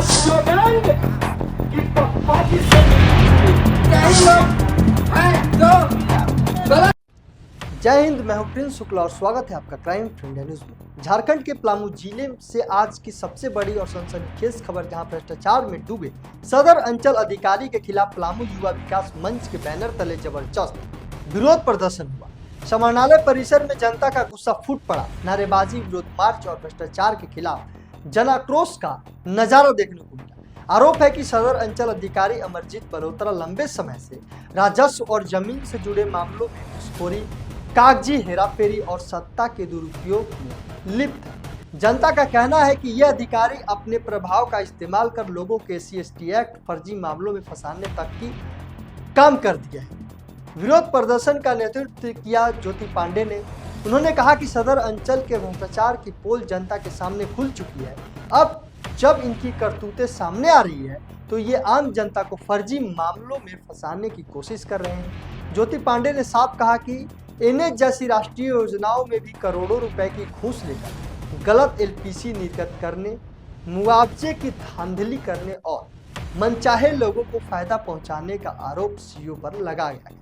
slogan कि party से कई लोग हैं जो गलत। जय हिंद, मैं हूं प्रिंस शुक्ला और स्वागत है आपका क्राइम इंडिया न्यूज में। झारखंड के पलामू जिले से आज की सबसे बड़ी और सनसनीखेज खबर, जहां भ्रष्टाचार में डूबे सदर अंचल अधिकारी के खिलाफ पलामू युवा विकास मंच के बैनर तले जबरदस्त विरोध प्रदर्शन हुआ। समाहरणालय परिसर में जनता का गुस्सा फूट पड़ा। नारेबाजी, विरोध मार्च और भ्रष्टाचार के खिलाफ जनाक्रोश का नजारा देखने को मिला। आरोप है कि सदर अंचल अधिकारी अमरजीत मल्होत्रा लंबे समय से राजस्व और जमीन से जुड़े मामलों में घूसखोरी, कागजी हेराफेरी और सत्ता के दुरुपयोग में लिप्त है। जनता का कहना है कि यह अधिकारी अपने प्रभाव का इस्तेमाल कर लोगों के SC/ST एक्ट फर्जी मामलों में फंसाने तक की काम कर दिया है। विरोध प्रदर्शन का नेतृत्व किया ज्योति पांडे ने। उन्होंने कहा कि सदर अंचल के भ्रष्टाचार की पोल जनता के सामने खुल चुकी है। अब जब इनकी करतूतें सामने आ रही है तो ये आम जनता को फर्जी मामलों में फंसाने की कोशिश कर रहे हैं। ज्योति पांडे ने साफ कहा कि NH जैसी राष्ट्रीय योजनाओं में भी करोड़ों रुपए की घूस लेकर गलत LPC निर्गत करने, मुआवजे की धांधली करने और मनचाहे लोगों को फायदा पहुंचाने का आरोप CO पर लगाया गया।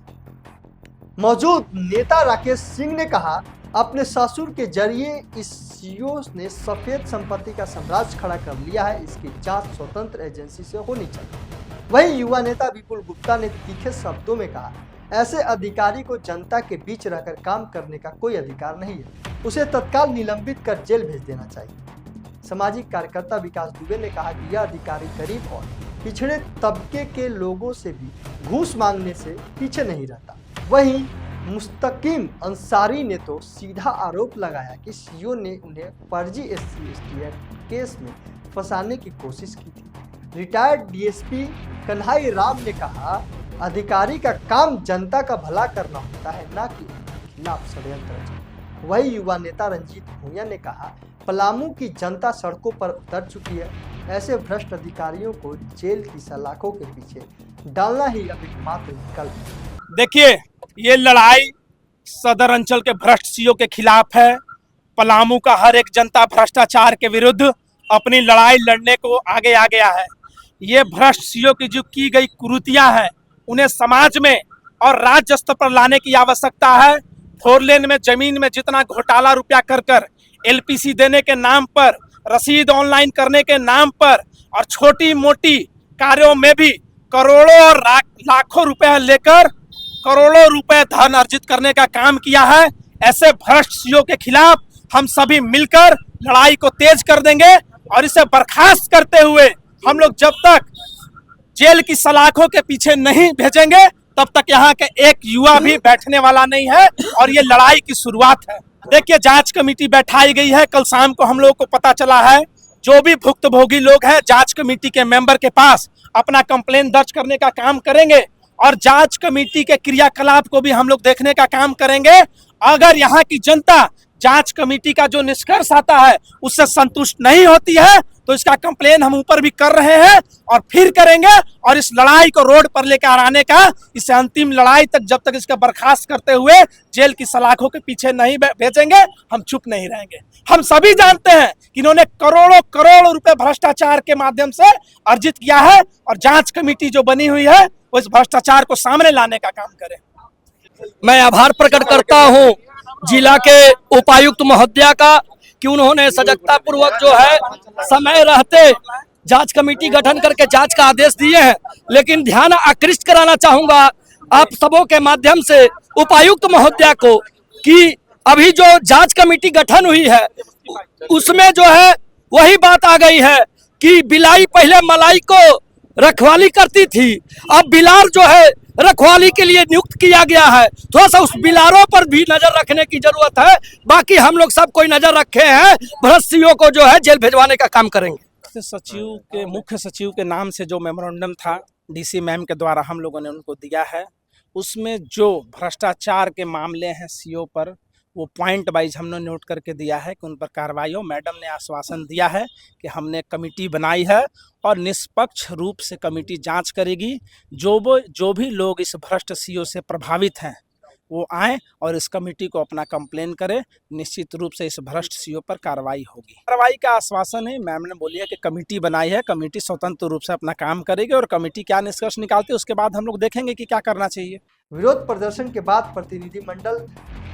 मौजूद नेता राकेश सिंह ने कहा, अपने ससुर के जरिए इस CO ने सफेद संपत्ति का साम्राज्य खड़ा कर लिया है। इसकी जांच स्वतंत्र एजेंसी से होनी चाहिए। वहीं युवा नेता विपुल गुप्ता ने तीखे शब्दों में कहा, ऐसे अधिकारी को जनता के बीच रहकर काम करने का कोई अधिकार नहीं है। उसे तत्काल निलंबित कर जेल भेज देना चाहिए। सामाजिक कार्यकर्ता विकास दुबे ने कहा कि यह अधिकारी गरीब और पिछड़े तबके के लोगों से भी घूस मांगने से पीछे नहीं रहता। वहीं मुस्तकीम अंसारी ने तो सीधा आरोप लगाया कि CO ने उन्हें फर्जी SC/ST एक्ट केस में फंसाने की कोशिश की थी। रिटायर्ड DSP कन्हई राम ने कहा, अधिकारी का काम जनता का भला करना होता है, ना कि खिलाफ षड्यंत्र रचना। वही युवा नेता रंजीत भूंया ने कहा, पलामू की जनता सड़कों पर उतर चुकी है। ऐसे भ्रष्ट अधिकारियों को जेल की सलाखों के पीछे डालना ही अब एकमात्र विकल्प है। देखिए, ये लड़ाई सदर अंचल के भ्रष्ट CO के खिलाफ है। पलामू का हर एक जनता भ्रष्टाचार के विरुद्ध अपनी लड़ाई लड़ने को आगे आ गया है। ये भ्रष्ट CO की जो की गई कुरीतियां हैं, उन्हें समाज में और राज्य स्तर पर लाने की आवश्यकता है। 4 लेन में जमीन में जितना घोटाला रुपया कर LPC देने के नाम पर, रसीद ऑनलाइन करने के नाम पर और छोटी मोटी कार्यों में भी करोड़ों और लाखों रुपया लेकर करोड़ों रुपए धन अर्जित करने का काम किया है। ऐसे भ्रष्ट CO के खिलाफ हम सभी मिलकर लड़ाई को तेज कर देंगे और इसे बर्खास्त करते हुए हम लोग जब तक जेल की सलाखों के पीछे नहीं भेजेंगे तब तक यहाँ के एक युवा भी बैठने वाला नहीं है। और ये लड़ाई की शुरुआत है। देखिए, जांच कमेटी बैठाई गई है। कल शाम को हम लोगों को पता चला है, जो भी भुक्तभोगी लोग हैं जांच कमेटी के मेंबर के पास अपना कंप्लेन दर्ज करने का काम करेंगे और जांच कमेटी के क्रियाकलाप को भी हम लोग देखने का काम करेंगे। अगर यहाँ की जनता जांच कमेटी का जो निष्कर्ष आता है उससे संतुष्ट नहीं होती है तो इसका कंप्लेन हम ऊपर भी कर रहे हैं और फिर करेंगे। और इस लड़ाई को रोड पर लेकर आने का, इस अंतिम लड़ाई तक जब तक इसका बर्खास्त करते हुए जेल की सलाखों के पीछे नहीं भेजेंगे, हम चुप नहीं रहेंगे। हम सभी जानते हैं कि इन्होंने करोड़ों करोड़ रुपए भ्रष्टाचार के माध्यम से अर्जित किया है और जांच कमेटी जो बनी हुई है वो इस भ्रष्टाचार को सामने लाने का काम करे। मैं आभार प्रकट करता हूं जिला के उपायुक्त महोदया का कि उन्होंने सजगता पूर्वक जो है समय रहते जांच कमेटी गठन करके जांच का आदेश दिए हैं। लेकिन ध्यान आकृष्ट कराना चाहूंगा आप सबों के माध्यम से उपायुक्त महोदया को कि अभी जो जांच कमेटी गठन हुई है उसमें जो है वही बात आ गई है कि बिलाई पहले मलाई को रखवाली करती थी, अब बिलार जो है रखवाली के लिए नियुक्त किया गया है। थोड़ा सा उस बिलारों पर भी नजर रखने की जरूरत है। बाकी हम लोग सब कोई नजर रखे हैं, भ्रष्ट CO को जो है जेल भिजवाने का काम करेंगे। सचिव के, मुख्य सचिव के नाम से जो मेमोरेंडम था DC मैम के द्वारा हम लोगों ने उनको दिया है, उसमें जो भ्रष्टाचार के मामले हैं CO पर, वो पॉइंट वाइज हमने नोट करके दिया है कि उन पर कार्रवाई हो। मैडम ने आश्वासन दिया है कि हमने कमेटी बनाई है और निष्पक्ष रूप से कमेटी जांच करेगी। जो भी लोग इस भ्रष्ट CO से प्रभावित हैं वो आए और इस कमेटी को अपना कंप्लेन करें। निश्चित रूप से इस भ्रष्ट सीईओ पर कार्रवाई होगी। कार्रवाई का आश्वासन है। मैम ने बोली है कि कमेटी बनाई है, कमेटी स्वतंत्र रूप से अपना काम करेगी और कमेटी क्या निष्कर्ष निकालती है उसके बाद हम लोग देखेंगे कि क्या करना चाहिए। विरोध प्रदर्शन के बाद प्रतिनिधिमंडल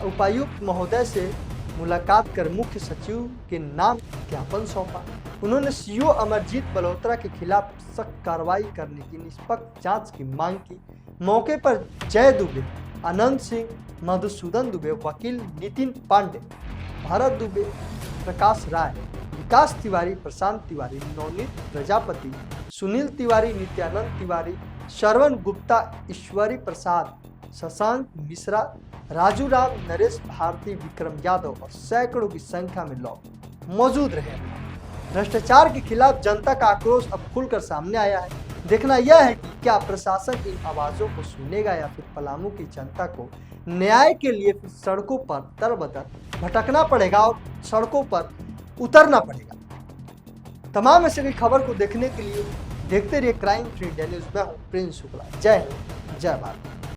उपायुक्त महोदय से मुलाकात कर मुख्य सचिव के नाम ज्ञापन सौंपा। उन्होंने सीईओ अमरजीत मल्होत्रा के खिलाफ सख्त कार्रवाई करने की निष्पक्ष जांच की मांग की। मौके पर जय दुबे, आनंद सिंह, मधुसूदन दुबे, वकील नितिन पांडे, भरत दुबे, प्रकाश राय, विकास तिवारी, प्रशांत तिवारी, नवनीत प्रजापति, सुनील तिवारी, नित्यानंद तिवारी, श्रवण गुप्ता, ईश्वरी प्रसाद, शशांक मिश्रा, राजू राम, नरेश भारती, विक्रम यादव और सैकड़ों की संख्या में लोग मौजूद रहे। भ्रष्टाचार के खिलाफ जनता का आक्रोश अब खुलकर सामने आया है। देखना यह है कि क्या प्रशासन इन आवाजों को सुनेगा या फिर पलामू की जनता को न्याय के लिए फिर सड़कों पर दर बदर भटकना पड़ेगा और सड़कों पर उतरना पड़ेगा। तमाम ऐसे की खबर को देखने के लिए देखते रहिए क्राइम फ्री इंडिया न्यूज़। मैं हूं प्रिंस शुक्ला। जय हिंद, जय भारत।